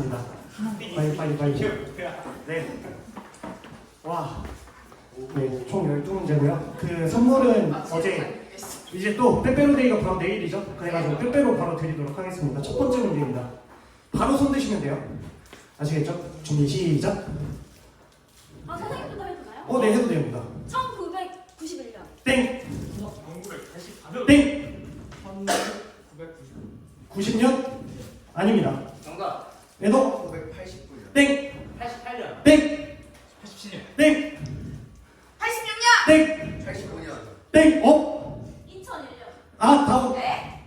맞습니다. 빨리. 네. 와. 네, 총 12문제고요. 그 선물은 어제 이제 또 빼빼로데이가 바로 내일이죠. 그래가지고 빼빼로 바로 드리도록 하겠습니다. 첫 번째 문제입니다. 바로 손 드시면 돼요. 아시겠죠? 준비 시작. 선생님부터 해도 되나요? 네, 해도 됩니다. 1991년. 땡. 1980. 땡. 1990. 90년? 아닙니다. 정답. 에도? 1989년. 땡. 88년. 땡. 87년. 땡. 86년. 땡. 85년. 땡. 2001년. 다음. 네.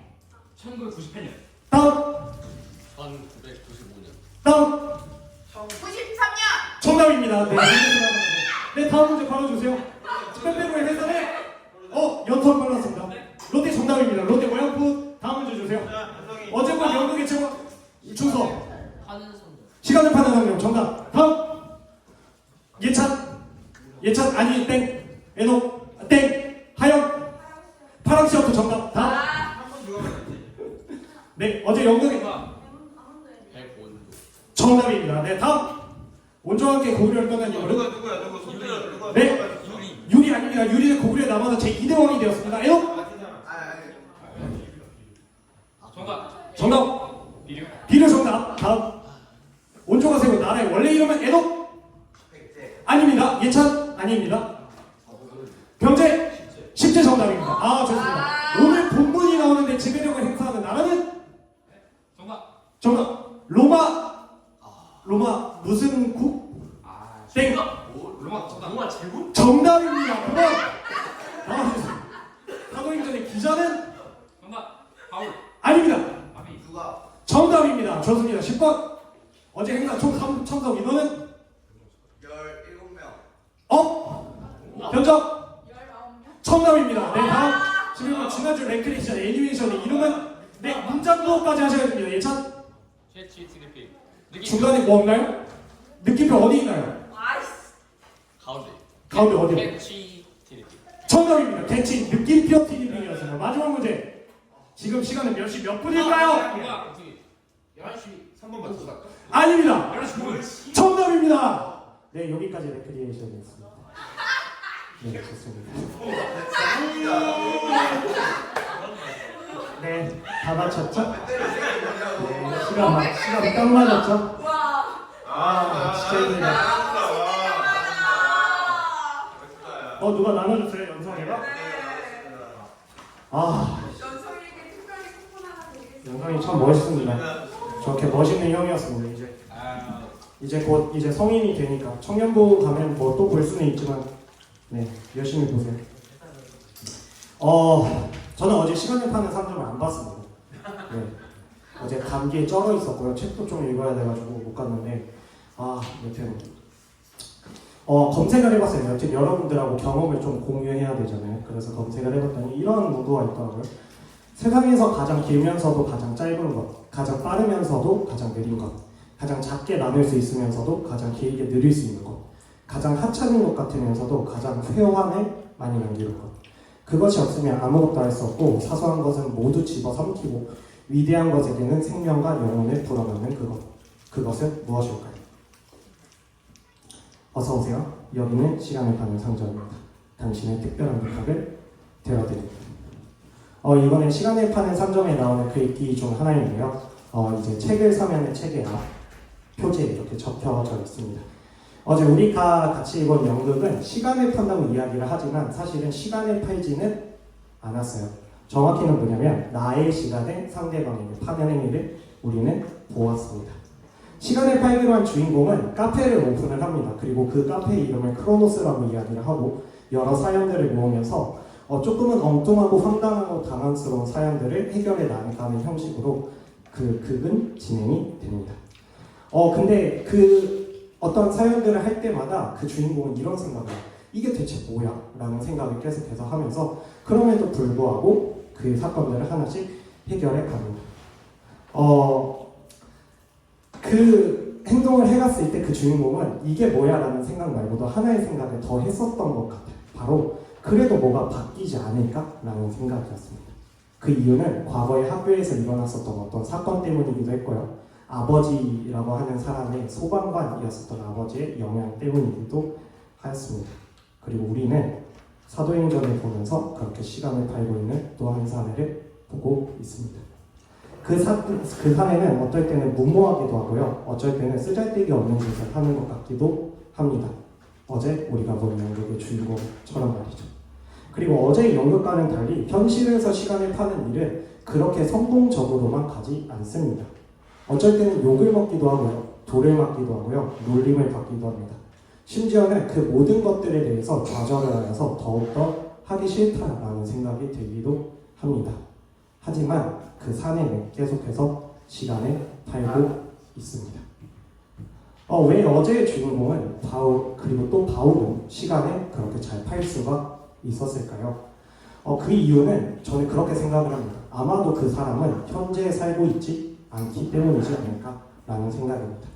1998년. 다음. 1995년. 다음. 93년. 정답입니다. 네, 다음 문제 바로 주세요. 빼빼로의 회사는 연속 빨랐습니다. 롯데 정답입니다. 롯데 모양푸. 다음 문제 주세요. 어제번 영국의 최고 주소. 하는 성적. 시간을 파는 학력 정답. 다음. 예찬 아니 땡. 에노 땡. 하영. 파랑 시어프 정답. 다음. 한번 누가 말했지? 네, 어제 영국의 백원도. 정답입니다. 네, 다음. 온조와 함께 고구려를 떠난 이유는 누구야? 누구? 네. 유리 아닙니다. 유리는 고구려에 남아서 제2대 왕이 되었습니다. 에노. 정답. 비료 정답. 다음. 온조가 세고 나라의 원래 이름은 에노. 아닙니다. 예찬 아닙니다. 병제 10제 정답입니다. 좋습니다. 오늘 본문이 나오는데 지배력을 행사하는 나라는 정답. 로마 무슨 국? 땡. 로마 제국? 정답입니다. 사도행전의 기자는 아닙니다. 누가? 정답입니다. 좋습니다. 10번. 어제 행사 총 참석 인원은 17명. 변적 19년. 정답입니다. 네, 다음. 지금 지난주 레크레이션 애니메이션의 이름은 문장도까지 하셔야 됩니다. 예찬 중간에 뭔가요? 느낌표 어디 있나요? 가운데 어디요? 정답입니다. 대치 느낌표 TV였습니다. 마지막 문제. 지금 시간은 몇 시 몇 분일까요? 11시 3번 맞췄다. 아닙니다. 11시 뭐였지? 정답입니다. 네, 여기까지 레크리에이션이었습니다. 네, 좋습니다. 네, 다 맞췄죠? 네, 시간 딱 맞았죠? 와. 진짜 힘들다. 누가 나눠줬어요? 연성이가? 연성이에게 특별히 쿠폰 하나 드리겠습니다. 연성이 참 멋있습니다. 저렇게 멋있는 형이었습니다. 이제 곧 성인이 되니까 청년부 가면 뭐 또 볼 수는 있지만 네, 열심히 보세요. 저는 어제 시간을 파는 3점을 안 봤습니다. 네, 어제 감기에 쩔어 있었고요. 책도 좀 읽어야 돼가지고 못 갔는데 여튼 검색을 해봤어요. 여튼 여러분들하고 경험을 좀 공유해야 되잖아요. 그래서 검색을 해봤더니 이런 문구가 있더라고요. 세상에서 가장 길면서도 가장 짧은 것, 가장 빠르면서도 가장 느린 것, 가장 작게 나눌 수 있으면서도 가장 길게 느릴 수 있는 것, 가장 하찮은 것 같으면서도 가장 회화를 많이 남기는 것. 그것이 없으면 아무것도 할 수 없고 사소한 것은 모두 집어삼키고 위대한 것에게는 생명과 영혼을 불어넣는 그것. 그것은 무엇일까요? 어서 오세요. 여기는 시간을 파는 상점입니다. 당신의 특별한 부탁을 들어드립니다. 이번에 시간을 파는 상점에 나오는 글귀 중 하나인데요. 이제 책을 사면 책에 표지에 이렇게 적혀져 있습니다. 어제 우리가 같이 읽은 연극은 시간을 판다고 이야기를 하지만 사실은 시간을 팔지는 않았어요. 정확히는 뭐냐면 나의 시간을 상대방에게 파는 행위를 우리는 보았습니다. 시간을 팔기로 한 주인공은 카페를 오픈을 합니다. 그리고 그 카페 이름을 크로노스라고 이야기를 하고 여러 사연들을 모으면서 조금은 엉뚱하고 황당하고 당황스러운 사연들을 해결해 나가는 형식으로 그 극은 진행이 됩니다. 근데 그 어떤 사연들을 할 때마다 그 주인공은 이런 생각을 해요. 이게 대체 뭐야? 라는 생각을 계속해서 하면서 그럼에도 불구하고 그 사건들을 하나씩 해결해 갑니다. 그 행동을 해갔을 때 그 주인공은 이게 뭐야? 라는 생각 말고도 하나의 생각을 더 했었던 것 같아요. 바로 그래도 뭐가 바뀌지 않을까? 라는 생각이었습니다. 그 이유는 과거에 학교에서 일어났었던 어떤 사건 때문이기도 했고요. 아버지라고 하는 사람의 소방관이었었던 아버지의 영향 때문이기도 하였습니다. 그리고 우리는 사도행전을 보면서 그렇게 시간을 팔고 있는 또 한 사내를 보고 있습니다. 그 사내는 어떨 때는 무모하기도 하고요. 어쩔 때는 쓰잘데기 없는 짓을 하는 것 같기도 합니다. 어제 우리가 본 연극의 주인공처럼 말이죠. 그리고 어제의 연극과는 달리 현실에서 시간을 파는 일은 그렇게 성공적으로만 가지 않습니다. 어쩔 때는 욕을 먹기도 하고요. 돌을 맞기도 하고요. 놀림을 받기도 합니다. 심지어는 그 모든 것들에 대해서 좌절을 하여서 더욱더 하기 싫다라는 생각이 들기도 합니다. 하지만 그 사내는 계속해서 시간을 팔고 있습니다. 왜 어제의 주인공은 바울 그리고 또 바울은 시간을 그렇게 잘 팔 수가 있었을까요? 그 이유는 저는 그렇게 생각을 합니다. 아마도 그 사람은 현재에 살고 있지 않기 때문이지 않을까라는 생각입니다.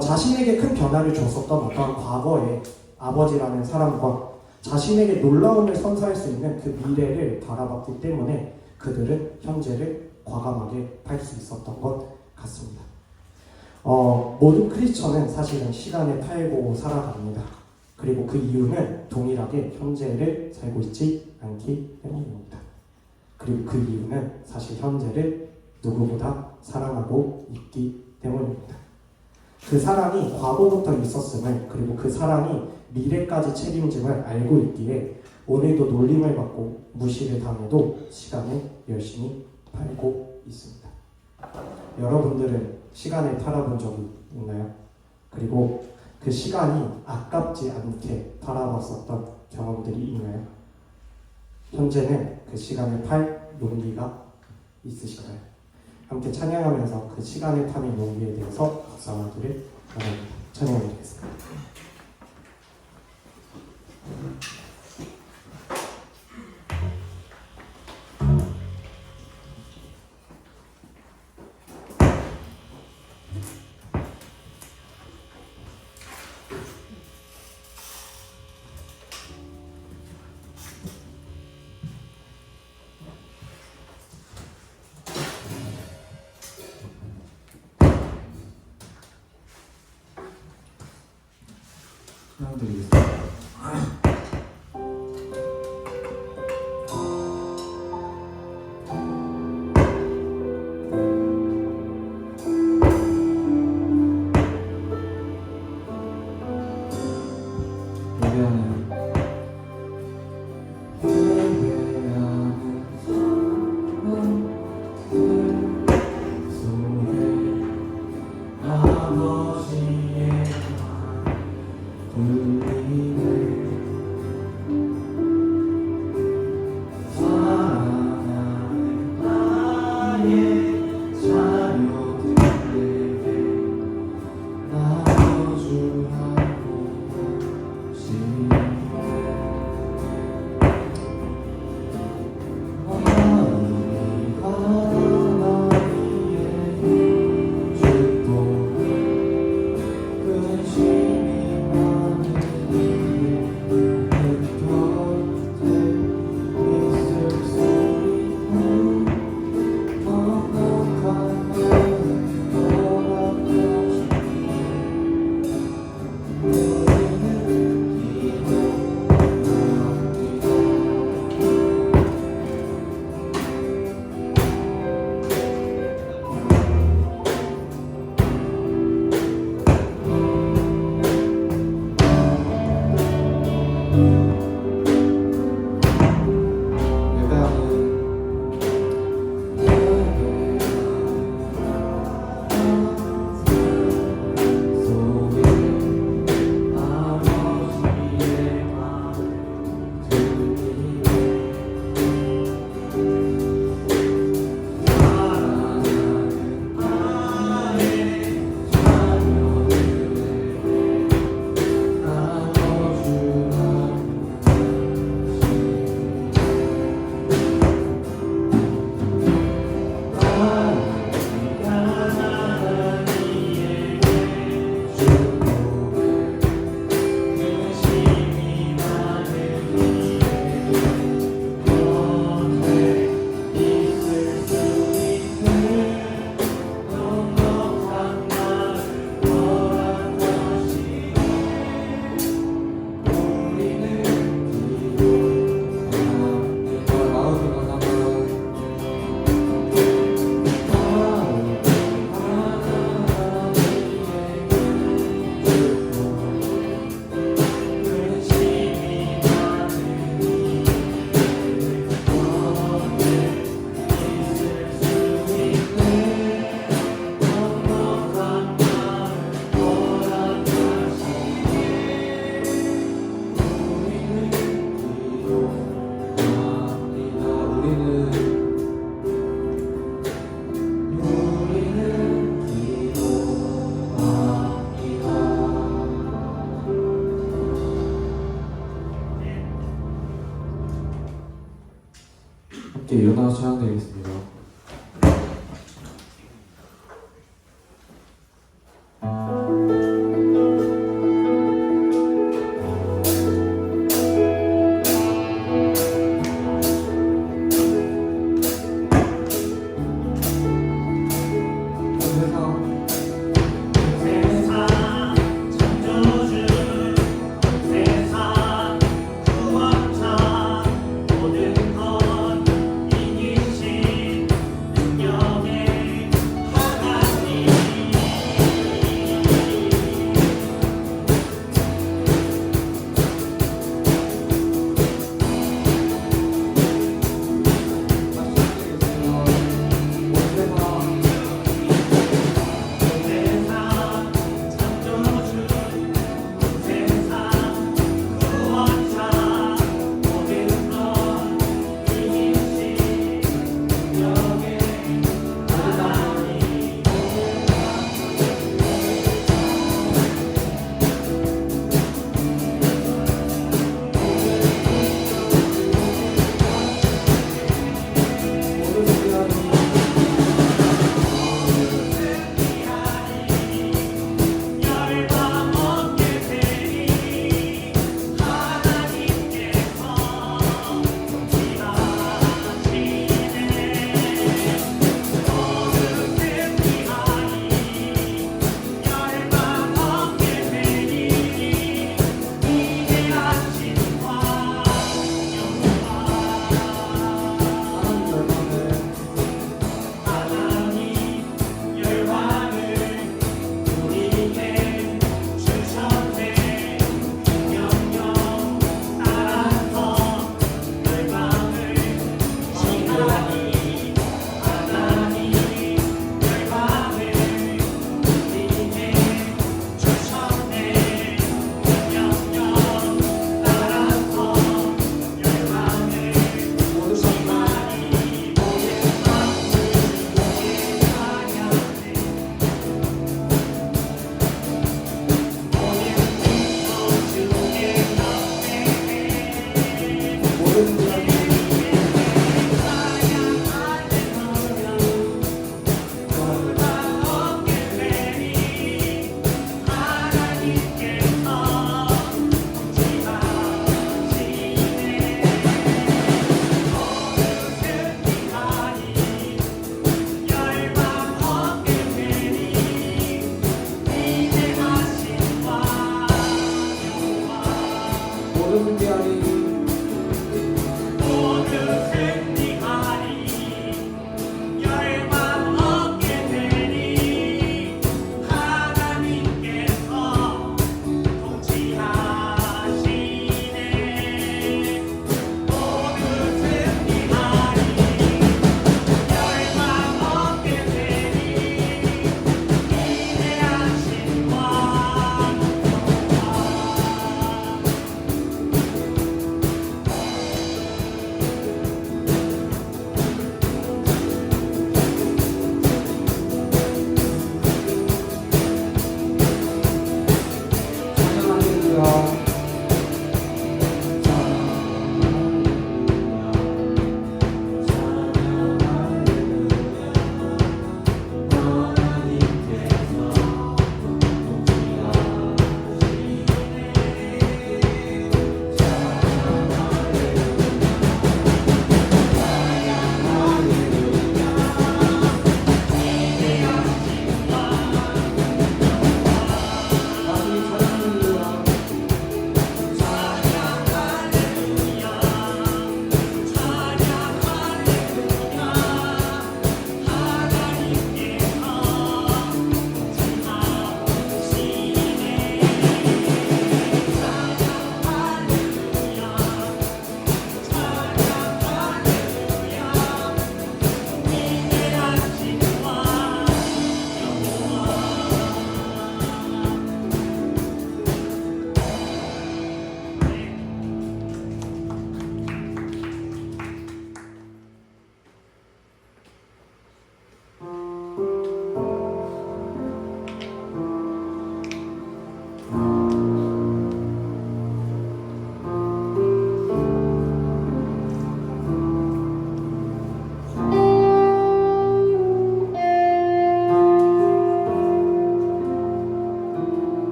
자신에게 큰 변화를 줬었던 어떤 과거의 아버지라는 사람과 자신에게 놀라움을 선사할 수 있는 그 미래를 바라봤기 때문에 그들은 현재를 과감하게 팔 수 있었던 것 같습니다. 모든 크리스천은 사실은 시간을 팔고 살아갑니다. 그리고 그 이유는 동일하게 현재를 살고 있지 않기 때문입니다. 그리고 그 이유는 사실 현재를 누구보다 사랑하고 있기 때문입니다. 그 사랑이 과거부터 있었음을 그리고 그 사랑이 미래까지 책임짐을 알고 있기에 오늘도 놀림을 받고 무시를 당해도 시간을 열심히 팔고 있습니다. 여러분들은 시간을 팔아본 적이 있나요? 그리고 그 시간이 아깝지 않게 팔아봤었던 경험들이 있나요? 현재는 그 시간을 팔 용기가 있으신가요? 함께 찬양하면서 그 시간을 파는 용기에 대해서 감사하기를 바랍니다. 찬양드리겠습니다. 찬양드리겠습니다. 근심이 많은 함께 일어나서 찬양드리겠습니다. 세상 구원자 모든 것 이기신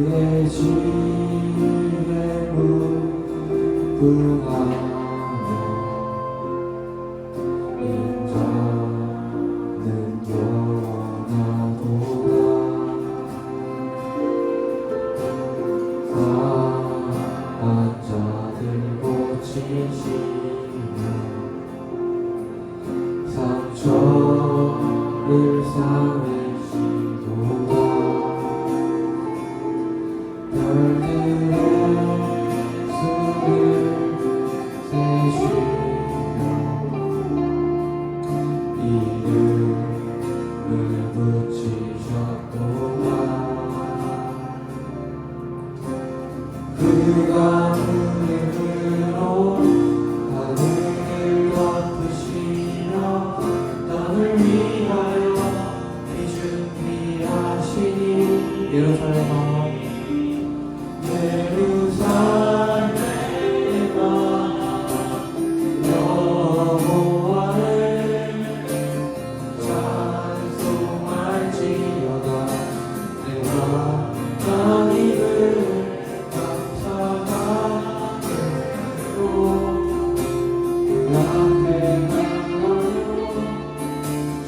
그의 지혜 무궁하며 인자는 영원하도다. 강한 자들 고치시며 상처를 삼으시도다. 별들의 수를 세시며 이름을 붙이셨도다. 그가 은혜로 하늘을 덮으시며 땅을 위하여 준비하시니 예루살렘아 예루살렘아 여호와를 찬송할지어다. 내가 하나님을 감사하고 그 앞에 나가며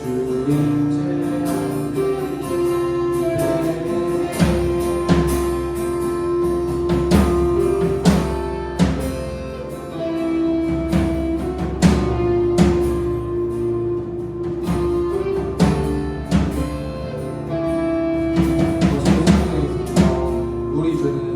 주님 우리 주는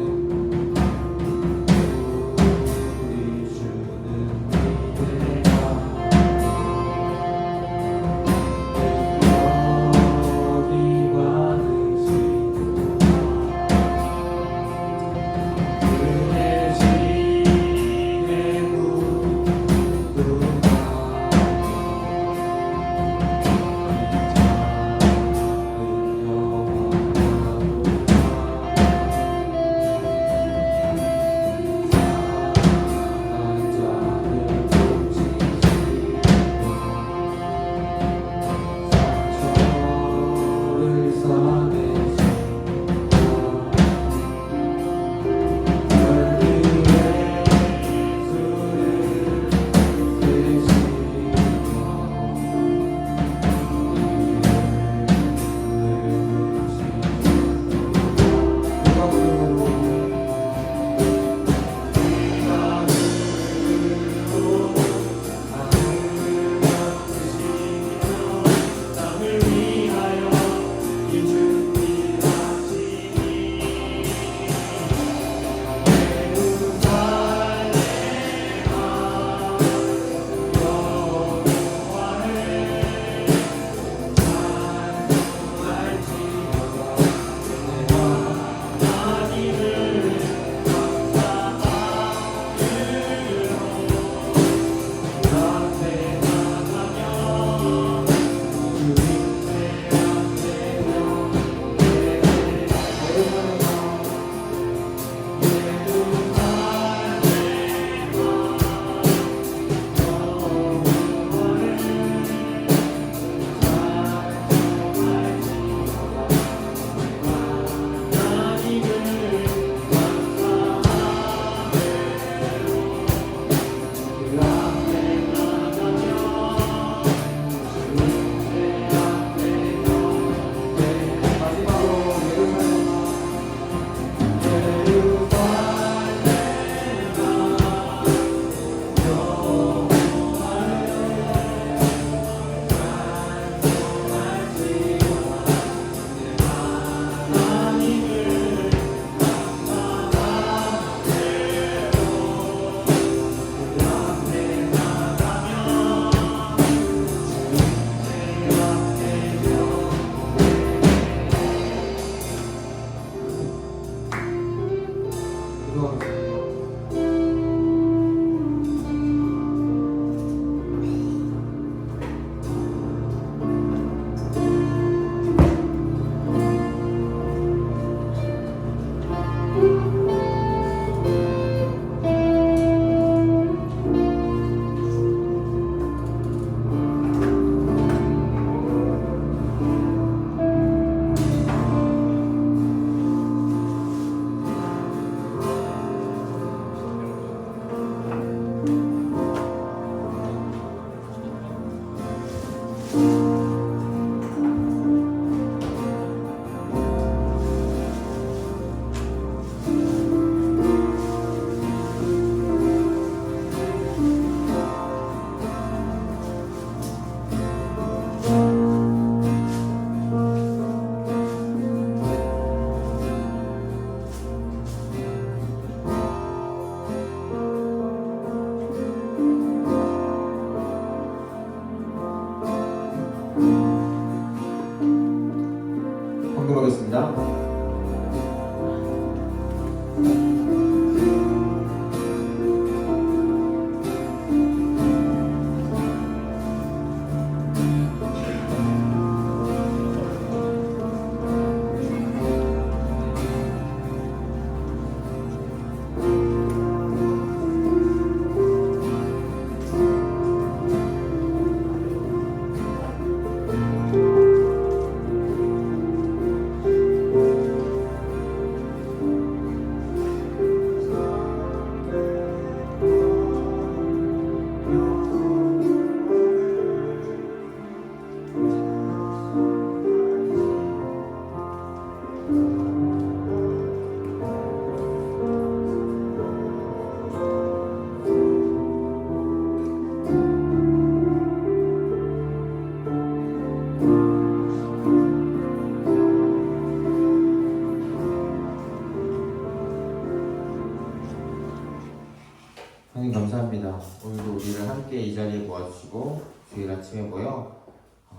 하나님 감사합니다. 오늘도 우리를 함께 이 자리에 모아주시고 주일 아침에 모여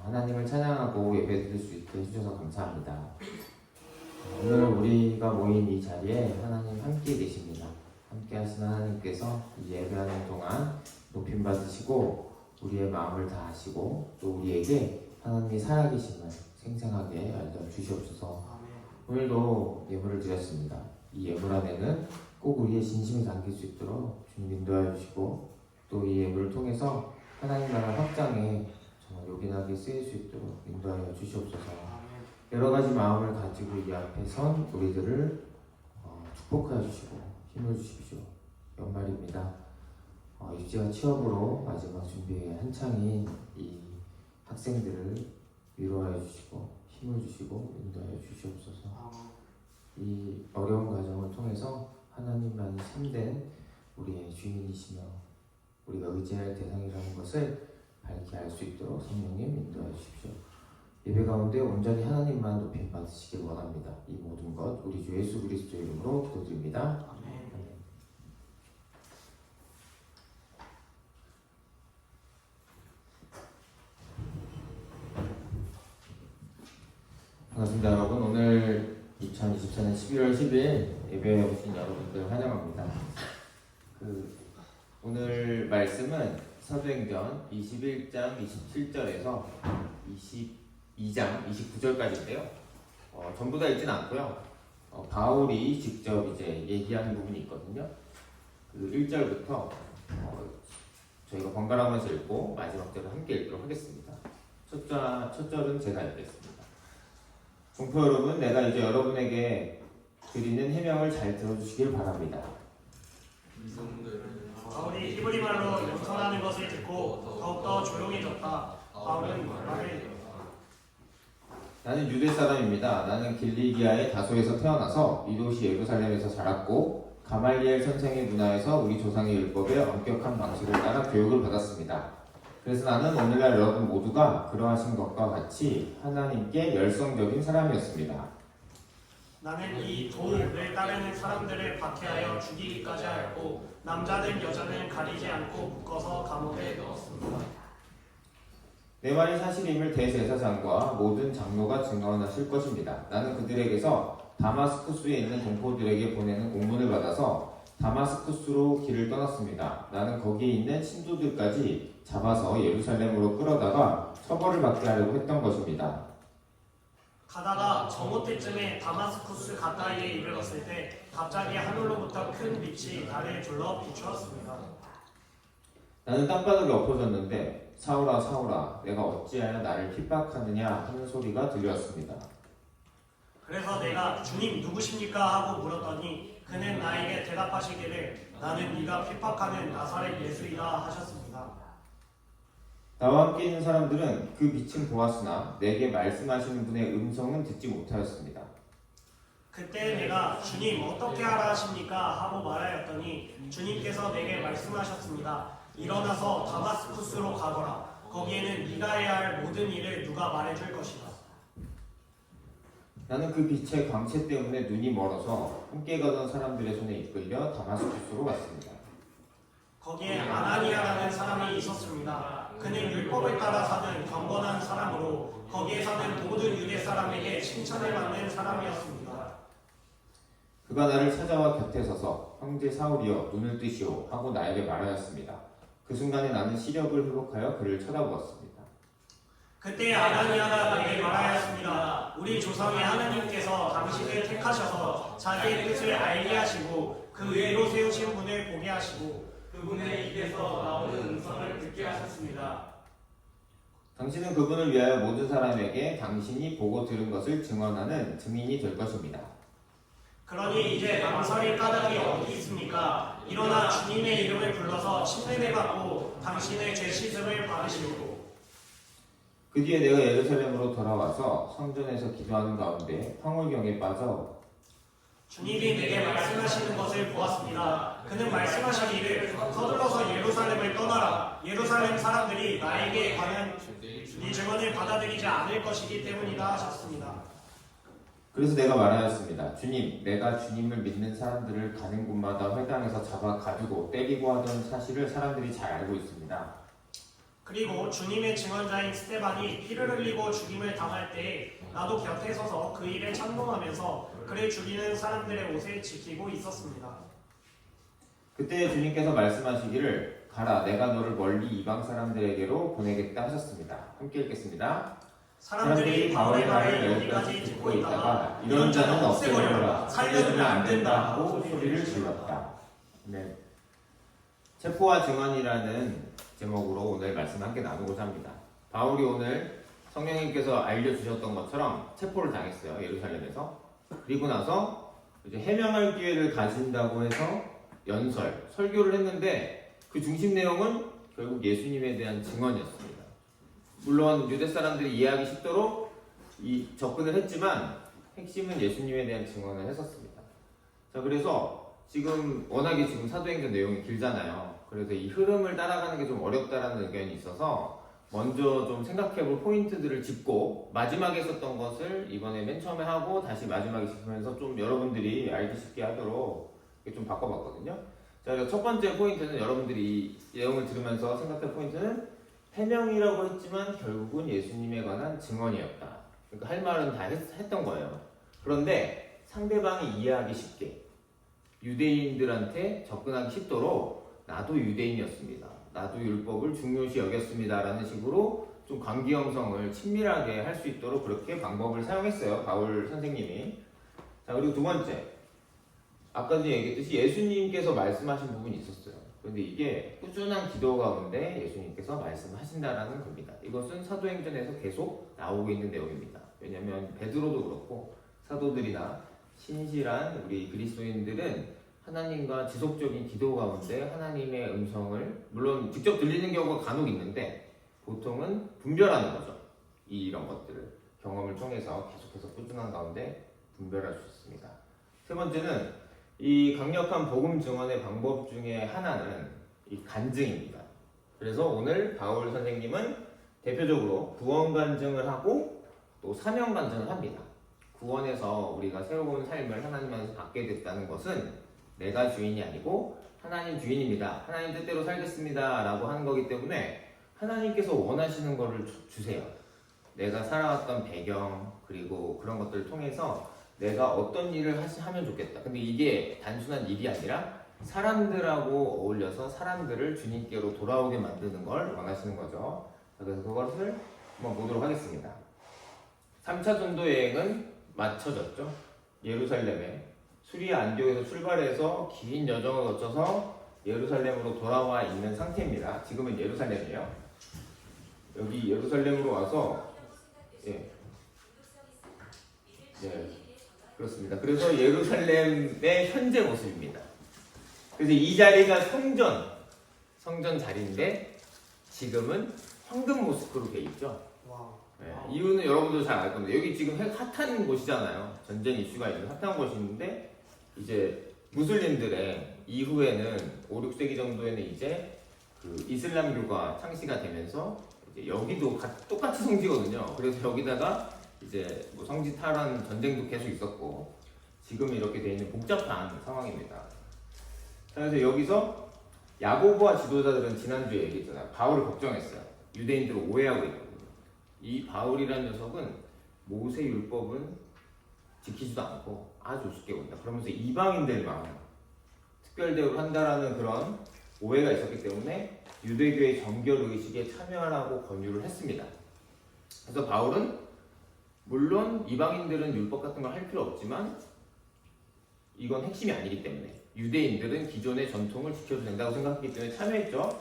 하나님을 찬양하고 예배드릴 수 있게 해주셔서 감사합니다. 오늘 우리가 모인 이 자리에 하나님 함께 계십니다. 함께 하시는 하나님께서 이 예배하는 동안 높임 받으시고 우리의 마음을 다하시고 또 우리에게 하나님이 살아계심을 생생하게 알려주시옵소서. 오늘도 예물을 드렸습니다. 이 예물 안에는 꼭 우리의 진심이 담길 수 있도록 주님 인도하여 주시고 또 이 예물을 통해서 하나님 나라 확장에 정말 요긴하게 쓰일 수 있도록 인도하여 주시옵소서. 여러 가지 마음을 가지고 이 앞에 선 우리들을 축복하여 주시고 힘을 주십시오. 연말입니다. 입시와 취업으로 마지막 준비에 한창인 이 학생들을 위로하여 주시고 힘을 주시고 인도하여 주시옵소서. 이 어려운 과정을 통해서 하나님만이 참된 우리의 주인이시며 우리가 의지할 대상이라는 것을 밝히 알 수 있도록 성령님 인도하여 주십시오. 예배 가운데 온전히 하나님만 높임 받으시길 원합니다. 이 모든 것 우리 주 예수 그리스도의 이름으로 기도드립니다. 아멘. 반갑습니다 여러분. 오늘 2024년 11월 10일 예배에 오신 여러분들 환영합니다. 오늘 말씀은 사도행전 21장 27절에서 22장 29절까지인데요. 전부 다 읽진 않고요. 바울이 직접 이제 얘기하는 부분이 있거든요. 1절부터 저희가 번갈아가면서 읽고 마지막 절을 함께 읽도록 하겠습니다. 첫 절은 제가 읽겠습니다. 동포 여러분, 내가 이제 여러분에게 드리는 해명을 잘 들어주시길 바랍니다. 바울이 히브리 말로 연설하는 것을 듣고 더욱더 조용해졌다. 바울은 말을 나는 유대 사람입니다. 나는 길리기아의 다소에서 태어나서 이 도시 예루살렘에서 자랐고 가말리엘 선생의 문화에서 우리 조상의 율법에 엄격한 방식을 따라 교육을 받았습니다. 그래서 나는 오늘날 여러분 모두가 그러하신 것과 같이 하나님께 열성적인 사람이었습니다. 나는 이 도를 따르는 사람들을 박해하여 죽이기까지 하였고 남자든 여자든 가리지 않고 묶어서 감옥에 넣었습니다. 내 말이 사실임을 대제사장과 모든 장로가 증언하실 것입니다. 나는 그들에게서 다마스쿠스에 있는 동포들에게 보내는 공문을 받아서 다마스쿠스로 길을 떠났습니다. 나는 거기에 있는 신도들까지 잡아서 예루살렘으로 끌어다가 처벌을 받게 하려고 했던 것입니다. 가다가 저녁 때쯤에 다마스쿠스 가까이에 이르렀을 때 갑자기 하늘로부터 큰 빛이 나를 둘러 비추었습니다. 나는 땅바닥에 엎어졌는데 사울아 사울아 내가 어찌하여 나를 핍박하느냐 하는 소리가 들렸습니다. 그래서 내가 주님 누구십니까 하고 물었더니 그는 나에게 대답하시기를 나는 네가 핍박하는 나사렛 예수이다 하셨습니다. 나와 함께 있는 사람들은 그 빛은 보았으나 내게 말씀하시는 분의 음성은 듣지 못하였습니다. 그때 내가 주님 어떻게 하라 하십니까 하고 말하였더니 주님께서 내게 말씀하셨습니다. 일어나서 다마스쿠스로 가거라. 거기에는 네가 해야 할 모든 일을 누가 말해줄 것이다. 나는 그 빛의 광채 때문에 눈이 멀어서 함께 가던 사람들의 손에 이끌려 다마스쿠스로 갔습니다. 거기에 아나니아라는 사람이 있었습니다. 그는 율법을 따라 사는 경건한 사람으로 거기에 사는 모든 유대 사람에게 칭찬을 받는 사람이었습니다. 그가 나를 찾아와 곁에 서서 형제 사울이여 눈을 뜨시오 하고 나에게 말하였습니다. 그 순간에 나는 시력을 회복하여 그를 쳐다보았습니다. 그때 아나니아가 내게 말하였습니다. 우리 조상의 하나님께서 당신을 택하셔서 자기의 뜻을 알게 하시고 그 위로 세우신 분을 보게 하시고 그분의 입에서 나오는 음성을 듣게 하셨습니다. 당신은 그분을 위하여 모든 사람에게 당신이 보고 들은 것을 증언하는 증인이 될 것입니다. 그러니 이제 망설일 까닭이 어디 있습니까? 일어나 주님의 이름을 불러서 침례를 받고 당신의 죄 씻음을 받으시고 그 뒤에 내가 예루살렘으로 돌아와서 성전에서 기도하는 가운데 황홀경에 빠져 주님이 내게 말씀하시는 것을 보았습니다. 그는 말씀하시기를 서둘러서 예루살렘을 떠나라. 예루살렘 사람들이 나에게 관한 네 증언을 받아들이지 않을 것이기 때문이다 하셨습니다. 그래서 내가 말하였습니다. 주님, 내가 주님을 믿는 사람들을 가는 곳마다 회당에서 잡아 가두고 때리고 하던 사실을 사람들이 잘 알고 있습니다. 그리고 주님의 증언자인 스데반이 피를 흘리고 죽임을 당할 때 나도 곁에 서서 그 일을 찬송하면서 그를 죽이는 사람들의 옷을 지키고 있었습니다. 그때 주님께서 말씀하시기를 가라 내가 너를 멀리 이방 사람들에게로 보내겠다 하셨습니다. 함께 읽겠습니다. 사람들이 바울의 말을 여기까지 듣고 있다가 이런 자는 없애버려라 살려두면 안 된다 하고 소리를 질렀다. 네. 체포와 증언이라는 제목으로 오늘 말씀 함께 나누고자 합니다. 바울이 오늘 성령님께서 알려주셨던 것처럼 체포를 당했어요. 예루살렘에서. 그리고 나서 이제 해명할 기회를 가진다고 해서 설교를 했는데 그 중심 내용은 결국 예수님에 대한 증언이었습니다. 물론 유대 사람들이 이해하기 쉽도록 접근을 했지만 핵심은 예수님에 대한 증언을 했었습니다. 자, 그래서 워낙에 지금 사도행전 내용이 길잖아요. 그래서 이 흐름을 따라가는 게 좀 어렵다라는 의견이 있어서 먼저 좀 생각해볼 포인트들을 짚고 마지막에 썼던 것을 이번에 맨 처음에 하고 다시 마지막에 짚으면서 좀 여러분들이 알기 쉽게 하도록 좀 바꿔봤거든요. 자, 그래서 첫 번째 포인트는 여러분들이 이 내용을 들으면서 생각할 포인트는 해명이라고 했지만 결국은 예수님에 관한 증언이었다. 그러니까 할 말은 다 했던 거예요. 그런데 상대방이 이해하기 쉽게 유대인들한테 접근하기 쉽도록 나도 유대인이었습니다. 나도 율법을 중요시 여겼습니다. 라는 식으로 좀 관계 형성을 친밀하게 할 수 있도록 그렇게 방법을 사용했어요. 바울 선생님이. 자, 그리고 두 번째. 아까도 얘기했듯이 예수님께서 말씀하신 부분이 있었어요. 그런데 이게 꾸준한 기도 가운데 예수님께서 말씀하신다라는 겁니다. 이것은 사도행전에서 계속 나오고 있는 내용입니다. 왜냐하면 베드로도 그렇고 사도들이나 신실한 우리 그리스도인들은 하나님과 지속적인 기도 가운데 하나님의 음성을 물론 직접 들리는 경우가 간혹 있는데 보통은 분별하는 거죠. 이런 것들을 경험을 통해서 계속해서 꾸준한 가운데 분별할 수 있습니다. 세 번째는 이 강력한 복음 증언의 방법 중에 하나는 이 간증입니다. 그래서 오늘 바울 선생님은 대표적으로 구원 간증을 하고 또 사명 간증을 합니다. 구원에서 우리가 새로운 삶을 하나님 안에서 받게 됐다는 것은 내가 주인이 아니고 하나님 주인입니다. 하나님 뜻대로 살겠습니다. 라고 하는 거기 때문에 하나님께서 원하시는 거를 주세요. 내가 살아왔던 배경 그리고 그런 것들을 통해서 내가 어떤 일을 하면 좋겠다. 근데 이게 단순한 일이 아니라 사람들하고 어울려서 사람들을 주님께로 돌아오게 만드는 걸 원하시는 거죠. 그래서 그것을 한번 보도록 하겠습니다. 3차 전도 여행은 마쳐졌죠. 예루살렘에 수리아 안디옥에서 출발해서 긴 여정을 거쳐서 예루살렘으로 돌아와 있는 상태입니다. 지금은 예루살렘이에요. 여기 예루살렘으로 와서 네, 그렇습니다. 그래서 예루살렘의 현재 모습입니다. 그래서 이 자리가 성전 자리인데 지금은 황금 모스크로 돼 있죠. 네, 이유는 여러분도 잘 알 겁니다. 여기 지금 핫한 곳이잖아요. 전쟁 이슈가 있는 핫한 곳인데 이제 무슬림들의 이후에는 5, 6세기 정도에는 이제 그 이슬람교가 창시가 되면서 이제 여기도 똑같이 성지거든요. 그래서 여기다가 이제 뭐 성지 탈환 전쟁도 계속 있었고 지금 이렇게 돼 있는 복잡한 상황입니다. 그래서 여기서 야고보와 지도자들은 지난주에 얘기했잖아요. 바울을 걱정했어요. 유대인들을 오해하고 있거든요. 이 바울이라는 녀석은 모세 율법은 지키지도 않고 아주 우습게 본다. 그러면서 이방인들만 특별 대우를 한다라는 그런 오해가 있었기 때문에 유대교의 정결 의식에 참여하라고 권유를 했습니다. 그래서 바울은 물론 이방인들은 율법 같은 걸 할 필요 없지만 이건 핵심이 아니기 때문에 유대인들은 기존의 전통을 지켜도 된다고 생각했기 때문에 참여했죠.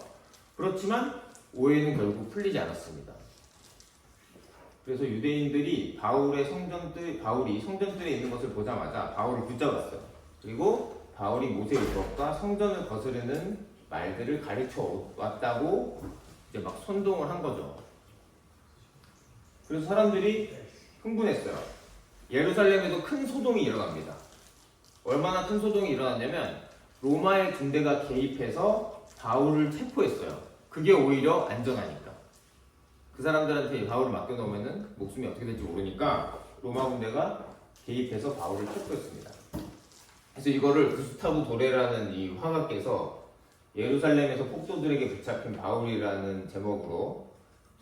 그렇지만 오해는 결국 풀리지 않았습니다. 그래서 유대인들이 바울이 성전들에 있는 것을 보자마자 바울을 붙잡았어요. 그리고 바울이 모세 율법과 성전을 거스르는 말들을 가르쳐 왔다고 이제 막 선동을 한 거죠. 그래서 사람들이 흥분했어요. 예루살렘에도 큰 소동이 일어납니다. 얼마나 큰 소동이 일어났냐면 로마의 군대가 개입해서 바울을 체포했어요. 그게 오히려 안전하니까. 그 사람들한테 바울을 맡겨놓으면 목숨이 어떻게 될지 모르니까 로마 군대가 개입해서 바울을 체포했습니다. 그래서 이거를 구스타브 도레라는 이 화가께서 예루살렘에서 폭도들에게 붙잡힌 바울이라는 제목으로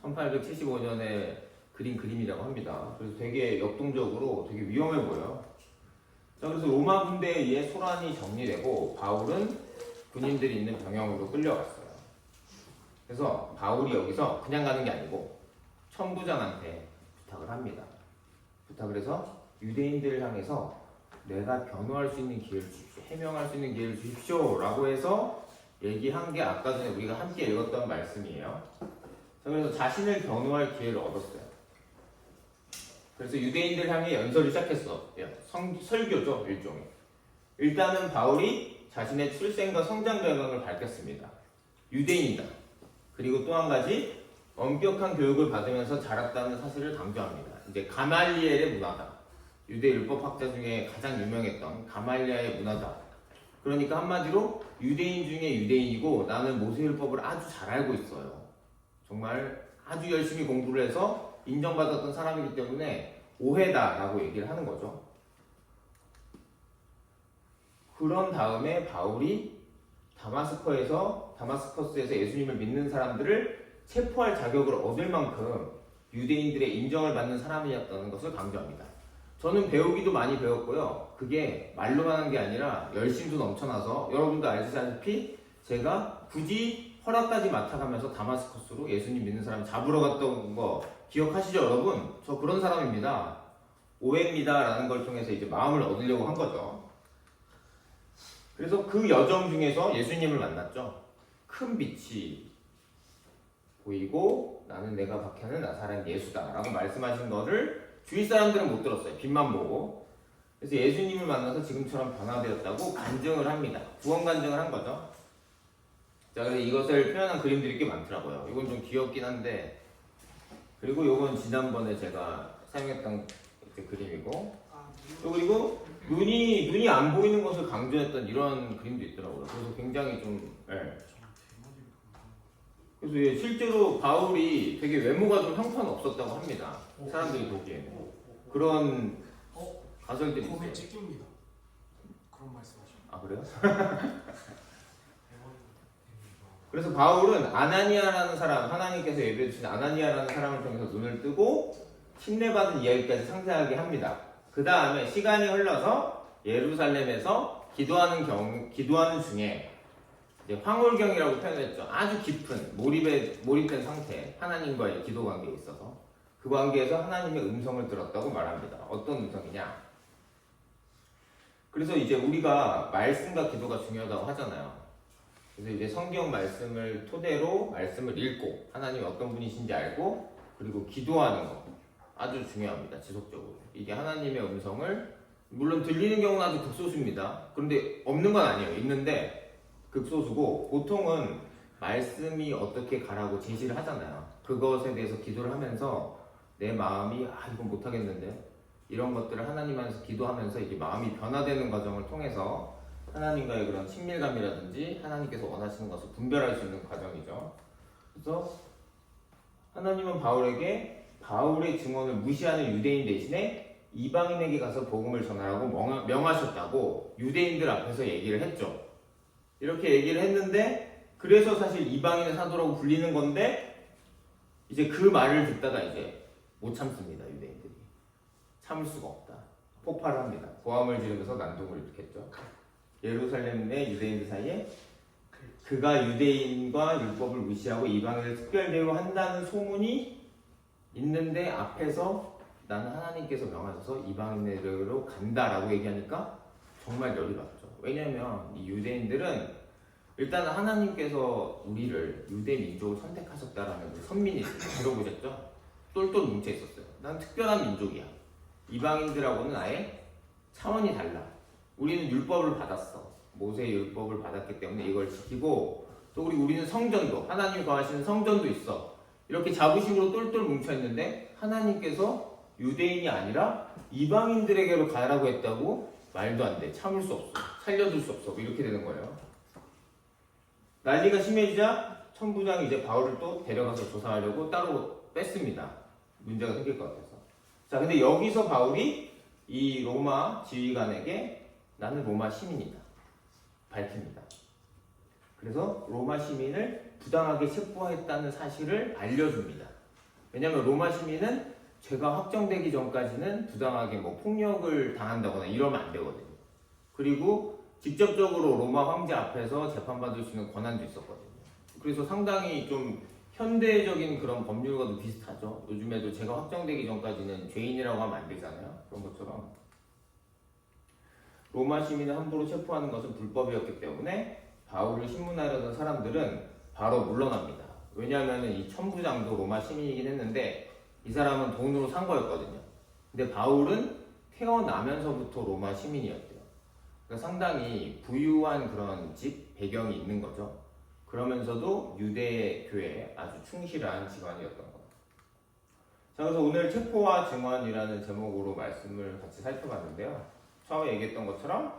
1875년에 그린 그림이라고 합니다. 그래서 되게 역동적으로 되게 위험해 보여요. 자, 그래서 로마 군대에 의해 소란이 정리되고 바울은 군인들이 있는 병영으로 끌려갔어요. 그래서 바울이 여기서 그냥 가는 게 아니고 천부장한테 부탁을 합니다. 부탁을 해서 유대인들을 향해서 내가 변호할 수 있는 기회를 주십시오. 해명할 수 있는 기회를 주십시오. 라고 해서 얘기한 게 아까 전에 우리가 함께 읽었던 말씀이에요. 자, 그래서 자신을 변호할 기회를 얻었어요. 그래서 유대인들 향해 연설을 시작했어. 설교죠, 일종의. 일단은 바울이 자신의 출생과 성장 배경을 밝혔습니다. 유대인이다. 그리고 또 한 가지 엄격한 교육을 받으면서 자랐다는 사실을 강조합니다. 이제 가말리엘의 문화다. 유대 율법학자 중에 가장 유명했던 가말리엘의 문화다. 그러니까 한마디로 유대인 중에 유대인이고 나는 모세율법을 아주 잘 알고 있어요. 정말 아주 열심히 공부를 해서 인정받았던 사람이기 때문에 오해다라고 얘기를 하는 거죠. 그런 다음에 바울이 다마스커스에서 예수님을 믿는 사람들을 체포할 자격을 얻을 만큼 유대인들의 인정을 받는 사람이었다는 것을 강조합니다. 저는 배우기도 많이 배웠고요. 그게 말로만 한 게 아니라 열심도 넘쳐나서 여러분도 아시다시피 제가 굳이 허락까지 맡아가면서 다마스커스로 예수님 믿는 사람 잡으러 갔던 거 기억하시죠, 여러분? 저 그런 사람입니다. 오해입니다 라는 걸 통해서 이제 마음을 얻으려고 한 거죠. 그래서 그 여정 중에서 예수님을 만났죠. 큰 빛이 보이고 나는 내가 박해하는 나사렛 예수다 라고 말씀하신 거를 주위 사람들은 못 들었어요. 빛만 보고. 그래서 예수님을 만나서 지금처럼 변화되었다고 간증을 합니다. 구원 간증을 한 거죠. 자, 그래서 이것을 표현한 그림들이 꽤 많더라고요. 이건 좀 귀엽긴 한데, 그리고 이건 지난번에 제가 사용했던 그림이고, 또 그리고 눈이 안 보이는 것을 강조했던 이런 그림도 있더라고요. 그래서 굉장히 좀, 그래서 실제로 바울이 되게 외모가 좀 형편없었다고 합니다. 사람들이 보기에는. 그런 가설들이 있어요. 몸에 찍힙니다. 그런 말씀하시죠. 아, 그래요? 그래서 바울은 아나니아라는 사람, 하나님께서 예배해 주신 아나니아라는 사람을 통해서 눈을 뜨고 침례받은 이야기까지 상세하게 합니다. 그 다음에 시간이 흘러서 예루살렘에서 기도하는 중에 이제 황홀경이라고 표현했죠. 아주 깊은 몰입된 상태, 하나님과의 기도 관계에 있어서 그 관계에서 하나님의 음성을 들었다고 말합니다. 어떤 음성이냐? 그래서 이제 우리가 말씀과 기도가 중요하다고 하잖아요. 그래서 이제 성경 말씀을 토대로 말씀을 읽고 하나님이 어떤 분이신지 알고 그리고 기도하는 거 아주 중요합니다. 지속적으로. 이게 하나님의 음성을 물론 들리는 경우는 아주 극소수입니다. 그런데 없는 건 아니에요. 있는데 극소수고 보통은 말씀이 어떻게 가라고 제시를 하잖아요. 그것에 대해서 기도를 하면서 내 마음이 이건 못하겠는데 이런 것들을 하나님 안에서 기도하면서 이게 마음이 변화되는 과정을 통해서 하나님과의 그런 친밀감이라든지 하나님께서 원하시는 것을 분별할 수 있는 과정이죠. 그래서 하나님은 바울에게 바울의 증언을 무시하는 유대인 대신에 이방인에게 가서 복음을 전하라고 명하셨다고 유대인들 앞에서 얘기를 했죠. 이렇게 얘기를 했는데 그래서 사실 이방인의 사도라고 불리는 건데 이제 그 말을 듣다가 이제 못 참습니다. 유대인들이 참을 수가 없다. 폭발을 합니다. 고함을 지르면서 난동을 일으켰죠. 예루살렘 내 유대인들 사이에 그가 유대인과 율법을 무시하고 이방인을 특별 대우한다는 소문이 있는데 앞에서 나는 하나님께서 명하셔서 이방인으로 간다라고 얘기하니까 정말 열이 받죠. 왜냐하면 이 유대인들은 일단 하나님께서 우리를 유대 민족을 선택하셨다라는 그 선민이 들어보셨죠? 똘똘 뭉쳐 있었어요. 난 특별한 민족이야. 이방인들하고는 아예 차원이 달라. 우리는 율법을 받았어. 모세의 율법을 받았기 때문에 이걸 지키고 또 우리는 성전도 하나님 거하시는 성전도 있어. 이렇게 자부심으로 똘똘 뭉쳐 있는데 하나님께서 유대인이 아니라 이방인들에게로 가라고 했다고? 말도 안 돼. 참을 수 없어. 살려둘 수 없어. 이렇게 되는 거예요. 난리가 심해지자 천부장이 이제 바울을 또 데려가서 조사하려고 따로 뺐습니다. 문제가 생길 것 같아서. 자, 근데 여기서 바울이 이 로마 지휘관에게 나는 로마 시민이다 밝힙니다. 그래서 로마 시민을 부당하게 체포했다는 사실을 알려줍니다. 왜냐하면 로마 시민은 죄가 확정되기 전까지는 부당하게 뭐 폭력을 당한다거나 이러면 안 되거든요. 그리고 직접적으로 로마 황제 앞에서 재판받을 수 있는 권한도 있었거든요. 그래서 상당히 좀 현대적인 그런 법률과도 비슷하죠. 요즘에도 죄가 확정되기 전까지는 죄인이라고 하면 안 되잖아요. 그런 것처럼 로마 시민을 함부로 체포하는 것은 불법이었기 때문에 바울을 신문하려던 사람들은 바로 물러납니다. 왜냐하면 이 천부장도 로마 시민이긴 했는데 이 사람은 돈으로 산 거였거든요. 근데 바울은 태어나면서부터 로마 시민이었대요. 그러니까 상당히 부유한 그런 집 배경이 있는 거죠. 그러면서도 유대 교회에 아주 충실한 직원이었던 것. 자, 그래서 오늘 체포와 증언이라는 제목으로 말씀을 같이 살펴봤는데요. 처음에 얘기했던 것처럼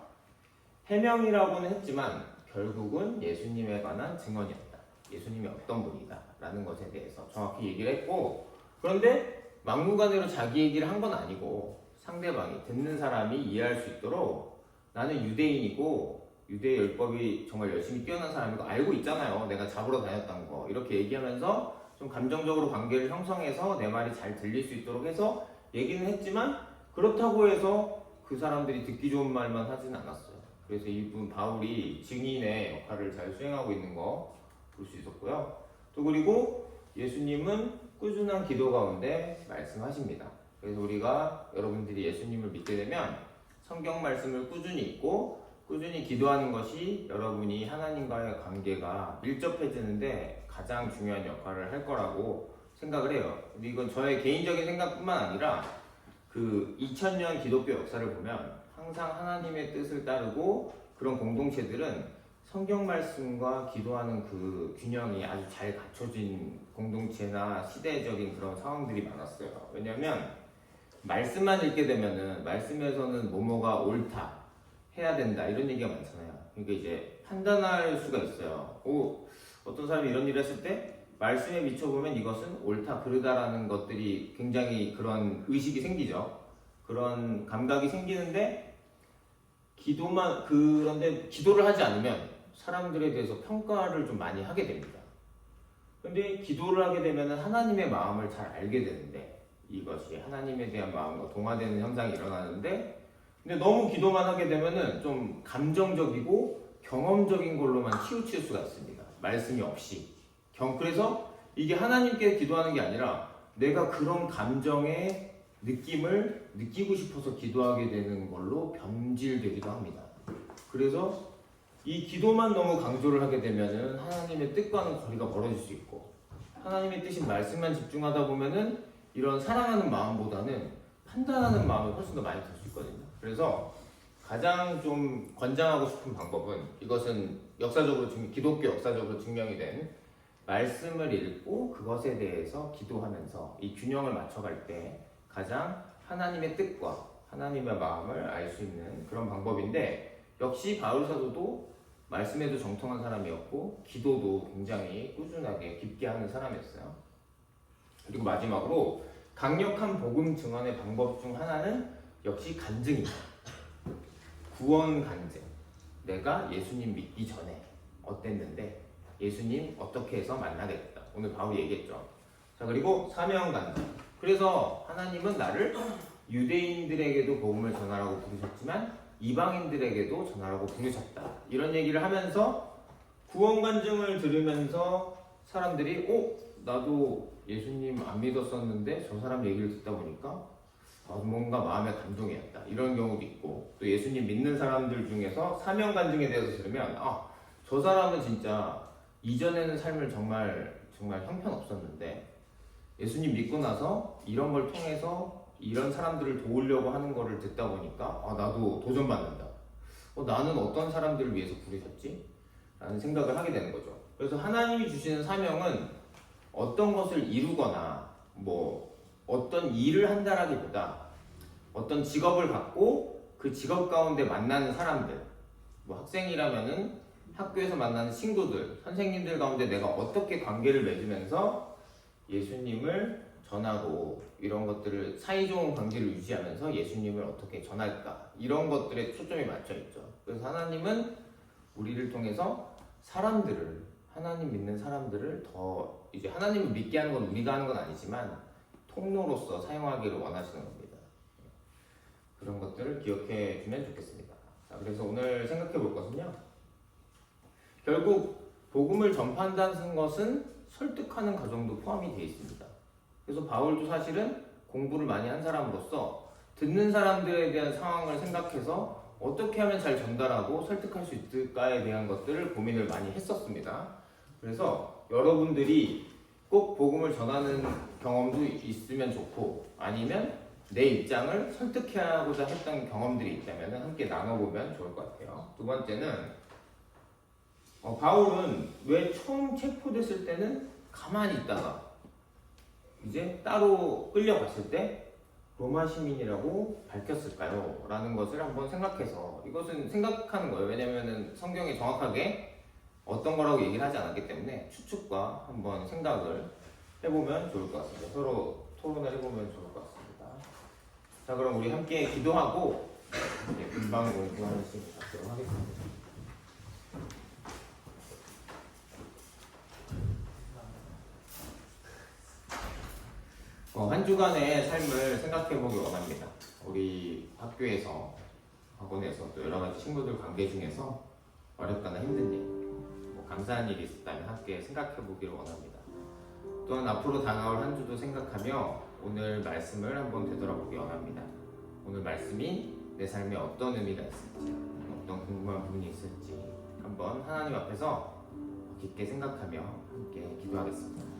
해명이라고는 했지만 결국은 예수님에 관한 증언이었다. 예수님이 어떤 분이다 라는 것에 대해서 정확히 얘기를 했고, 그런데 막무가내로 자기 얘기를 한 건 아니고 상대방이 듣는 사람이 이해할 수 있도록 나는 유대인이고 유대의 율법이 정말 열심히 뛰어난 사람이고 알고 있잖아요. 내가 잡으러 다녔다는 거. 이렇게 얘기하면서 좀 감정적으로 관계를 형성해서 내 말이 잘 들릴 수 있도록 해서 얘기는 했지만 그렇다고 해서 그 사람들이 듣기 좋은 말만 하진 않았어요. 그래서 이분 바울이 증인의 역할을 잘 수행하고 있는 거 볼 수 있었고요. 또 그리고 예수님은 꾸준한 기도 가운데 말씀하십니다. 그래서 우리가 여러분들이 예수님을 믿게 되면 성경 말씀을 꾸준히 읽고 꾸준히 기도하는 것이 여러분이 하나님과의 관계가 밀접해지는데 가장 중요한 역할을 할 거라고 생각을 해요. 근데 이건 저의 개인적인 생각뿐만 아니라 그 2000년 기독교 역사를 보면 항상 하나님의 뜻을 따르고 그런 공동체들은 성경 말씀과 기도하는 그 균형이 아주 잘 갖춰진 공동체나 시대적인 그런 상황들이 많았어요. 왜냐하면 말씀만 읽게 되면은 말씀에서는 뭐뭐가 옳다, 해야 된다 이런 얘기가 많잖아요. 그러니까 이제 판단할 수가 있어요. 어떤 사람이 이런 일을 했을 때 말씀에 비춰보면 이것은 옳다, 그르다라는 것들이 굉장히 그런 의식이 생기죠. 그런 감각이 생기는데 그런데 기도를 하지 않으면 사람들에 대해서 평가를 좀 많이 하게 됩니다. 근데 기도를 하게 되면 하나님의 마음을 잘 알게 되는데 이것이 하나님에 대한 마음과 동화되는 현상이 일어나는데 근데 너무 기도만 하게 되면은 좀 감정적이고 경험적인 걸로만 치우칠 수가 있습니다. 말씀이 없이. 그래서 이게 하나님께 기도하는 게 아니라 내가 그런 감정의 느낌을 느끼고 싶어서 기도하게 되는 걸로 변질되기도 합니다. 그래서 이 기도만 너무 강조를 하게 되면은 하나님의 뜻과는 거리가 멀어질 수 있고 하나님의 뜻인 말씀만 집중하다 보면은 이런 사랑하는 마음보다는 판단하는 마음이 훨씬 더 많이 들 수 있거든요. 그래서 가장 좀 권장하고 싶은 방법은 이것은 기독교 역사적으로 증명이 된 말씀을 읽고 그것에 대해서 기도하면서 이 균형을 맞춰갈 때 가장 하나님의 뜻과 하나님의 마음을 알 수 있는 그런 방법인데 역시 바울 사도도 말씀에도 정통한 사람이었고 기도도 굉장히 꾸준하게 깊게 하는 사람이었어요. 그리고 마지막으로 강력한 복음 증언의 방법 중 하나는 역시 간증입니다. 구원 간증. 내가 예수님 믿기 전에 어땠는데 예수님 어떻게 해서 만나게 됐다. 오늘 바울이 얘기했죠. 자, 그리고 사명 간증. 그래서 하나님은 나를 유대인들에게도 복음을 전하라고 부르셨지만 이방인들에게도 전하라고 부르셨다. 이런 얘기를 하면서 구원 간증을 들으면서 사람들이 나도 예수님 안 믿었었는데 저 사람 얘기를 듣다 보니까 뭔가 마음에 감동이 왔다. 이런 경우도 있고, 또 예수님 믿는 사람들 중에서 사명 간증에 대해서 들으면 저 사람은 진짜 이전에는 삶을 정말 형편없었는데 예수님 믿고 나서 이런 걸 통해서 이런 사람들을 도우려고 하는 거를 듣다 보니까 나도 도전받는다. 나는 어떤 사람들을 위해서 부르셨지? 라는 생각을 하게 되는 거죠. 그래서 하나님이 주시는 사명은 어떤 것을 이루거나 어떤 일을 한다라기보다 어떤 직업을 갖고 그 직업 가운데 만나는 사람들, 학생이라면은 학교에서 만나는 친구들, 선생님들 가운데 내가 어떻게 관계를 맺으면서 예수님을 전하고 이런 것들을 사이좋은 관계를 유지하면서 예수님을 어떻게 전할까, 이런 것들에 초점이 맞춰 있죠. 그래서 하나님은 우리를 통해서 하나님 믿는 사람들을 더 이제 하나님을 믿게 하는 건 우리가 하는 건 아니지만 통로로서 사용하기를 원하시는 겁니다. 그런 것들을 기억해 주면 좋겠습니다. 자, 그래서 오늘 생각해 볼 것은요, 결국 복음을 전파한다는 것은 설득하는 과정도 포함이 되어 있습니다. 그래서 바울도 사실은 공부를 많이 한 사람으로서 듣는 사람들에 대한 상황을 생각해서 어떻게 하면 잘 전달하고 설득할 수 있을까에 대한 것들을 고민을 많이 했었습니다. 그래서 여러분들이 꼭 복음을 전하는 경험도 있으면 좋고, 아니면 내 입장을 설득하고자 했던 경험들이 있다면 함께 나눠보면 좋을 것 같아요. 두 번째는 바울은 왜 처음 체포됐을 때는 가만히 있다가 이제 따로 끌려갔을 때 로마 시민이라고 밝혔을까요? 라는 것을 한번 생각해서, 이것은 생각하는 거예요. 왜냐면은 성경에 정확하게 어떤 거라고 얘기를 하지 않았기 때문에 추측과 한번 생각을 해보면 좋을 것 같습니다. 서로 토론을 해보면 좋을 것 같습니다. 자, 그럼 우리 함께 기도하고 금방 공부하나씩 갖도록 하겠습니다. 한 주간의 삶을 생각해 보기 원합니다. 우리 학교에서, 학원에서, 또 여러 가지 친구들 관계 중에서 어렵거나 힘든 일, 감사한 일이 있었다면 함께 생각해 보기를 원합니다. 또한 앞으로 다가올 한 주도 생각하며 오늘 말씀을 한번 되돌아보기 원합니다. 오늘 말씀이 내 삶에 어떤 의미가 있을지, 어떤 궁금한 부분이 있을지 한번 하나님 앞에서 깊게 생각하며 함께 기도하겠습니다.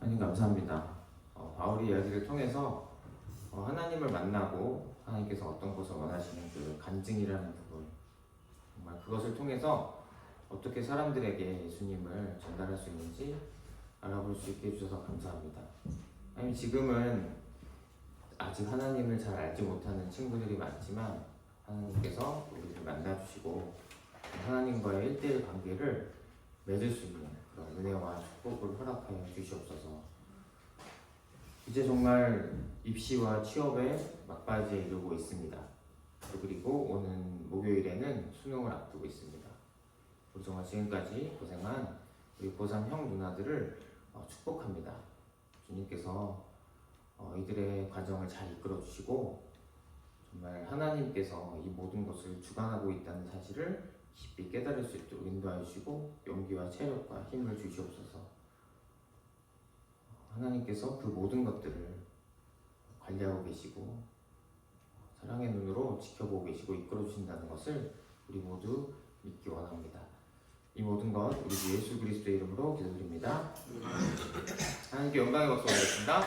하나님 감사합니다. 바울의 이야기를 통해서 하나님을 만나고 하나님께서 어떤 것을 원하시는 그 간증이라는 부분, 정말 그것을 통해서 어떻게 사람들에게 예수님을 전달할 수 있는지 알아볼 수 있게 해주셔서 감사합니다. 하나님, 지금은 아직 하나님을 잘 알지 못하는 친구들이 많지만 하나님께서 우리를 만나주시고 하나님과의 1대1 관계를 맺을 수 있는 그런 은혜와 축복을 허락하여 주시옵소서. 이제 정말 입시와 취업의 막바지에 이르고 있습니다. 그리고 오는 목요일에는 수능을 앞두고 있습니다. 우리 정말 지금까지 고생한 우리 고3 형 누나들을 축복합니다. 주님께서 이들의 과정을 잘 이끌어 주시고 정말 하나님께서 이 모든 것을 주관하고 있다는 사실을 깊이 깨달을 수 있도록 인도하여 주시고 용기와 체력과 힘을 주시옵소서. 하나님께서 그 모든 것들을 관리하고 계시고 사랑의 눈으로 지켜보고 계시고 이끌어 주신다는 것을 우리 모두 믿기 원합니다. 이 모든 것 우리 주 예수 그리스도의 이름으로 기도드립니다. 하나님께 영광의 박수 올리겠습니다.